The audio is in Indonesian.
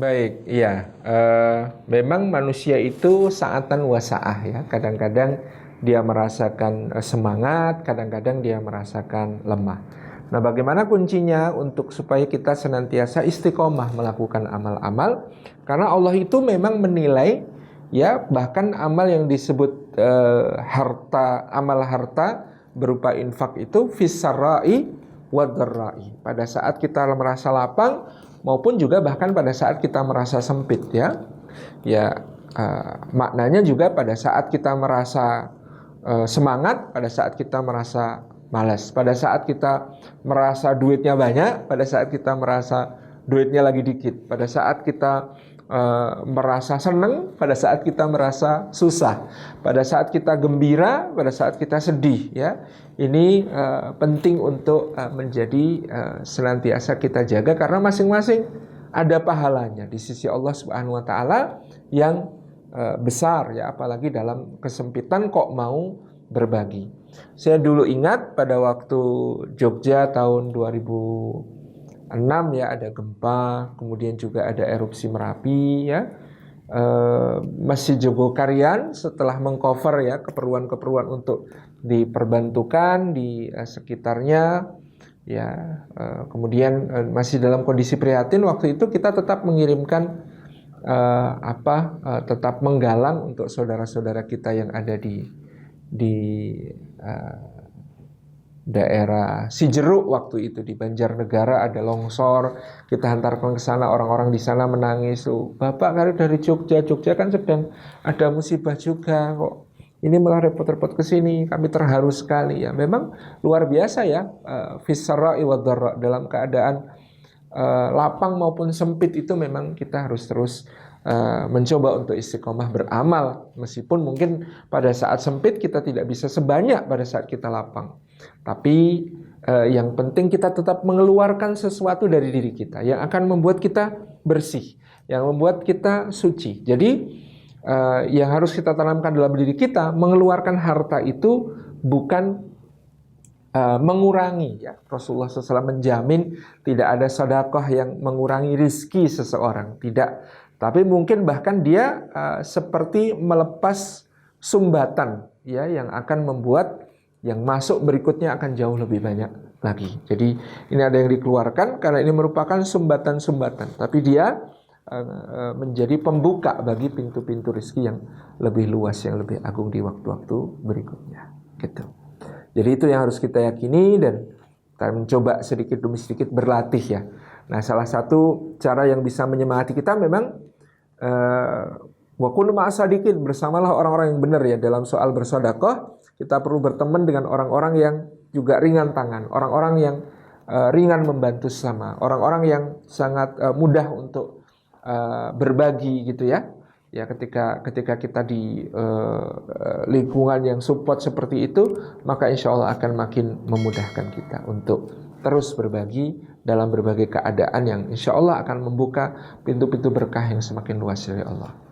Baik, iya. Memang manusia itu sa'atan wa sa'ah ya. Kadang-kadang dia merasakan semangat, kadang-kadang dia merasakan lemah. Nah, bagaimana kuncinya untuk supaya kita senantiasa istiqomah melakukan amal-amal? Karena Allah itu memang menilai ya, bahkan amal yang disebut amal harta berupa infak itu fissarai wa dharrai. Pada saat kita merasa lapang maupun juga bahkan pada saat kita merasa sempit ya. Ya, maknanya juga pada saat kita merasa semangat, pada saat kita merasa malas, pada saat kita merasa duitnya banyak, pada saat kita merasa duitnya lagi dikit, pada saat kita merasa senang, pada saat kita merasa susah, pada saat kita gembira, pada saat kita sedih ya. Ini penting untuk menjadi senantiasa kita jaga karena masing-masing ada pahalanya di sisi Allah Subhanahu wa taala yang besar ya, apalagi dalam kesempitan kok mau berbagi. Saya dulu ingat pada waktu Jogja tahun 2006 ya, ada gempa, kemudian juga ada erupsi Merapi ya. Masjid Jogokarian setelah mengcover ya keperluan-keperluan untuk diperbantukan di sekitarnya ya, kemudian masih dalam kondisi prihatin waktu itu kita tetap mengirimkan tetap menggalang untuk saudara-saudara kita yang ada di daerah Cijeruk waktu itu di Banjarnegara ada longsor, kita hantarkan ke sana, orang-orang di sana menangis, Bapak kan dari Jogja kan sedang ada musibah juga kok ini malah repot-repot ke sini, kami terharu sekali ya. Memang luar biasa ya, fissarai wa dharra, dalam keadaan lapang maupun sempit itu memang kita harus terus mencoba untuk istiqomah beramal, meskipun mungkin pada saat sempit kita tidak bisa sebanyak pada saat kita lapang. Tapi yang penting kita tetap mengeluarkan sesuatu dari diri kita yang akan membuat kita bersih, yang membuat kita suci. Jadi yang harus kita tanamkan dalam diri kita, mengeluarkan harta itu bukan mengurangi ya. Rasulullah SAW menjamin tidak ada sedekah yang mengurangi rizki seseorang, tidak. Tapi mungkin bahkan dia seperti melepas sumbatan ya, yang akan membuat yang masuk berikutnya akan jauh lebih banyak lagi. Jadi ini ada yang dikeluarkan karena ini merupakan sumbatan-sumbatan, tapi dia menjadi pembuka bagi pintu-pintu rezeki yang lebih luas, yang lebih agung di waktu-waktu berikutnya gitu. Jadi itu yang harus kita yakini dan kita mencoba sedikit demi sedikit berlatih ya. Nah, salah satu cara yang bisa menyemangati kita memang wa kunu ma'as-shadiqin, bersamalah orang-orang yang benar ya dalam soal bersedekah. Kita perlu berteman dengan orang-orang yang juga ringan tangan, orang-orang yang ringan membantu sesama, orang-orang yang sangat mudah untuk berbagi gitu ya. Ya, ketika kita di lingkungan yang support seperti itu, maka insya Allah akan makin memudahkan kita untuk terus berbagi dalam berbagai keadaan yang insya Allah akan membuka pintu-pintu berkah yang semakin luas dari Allah.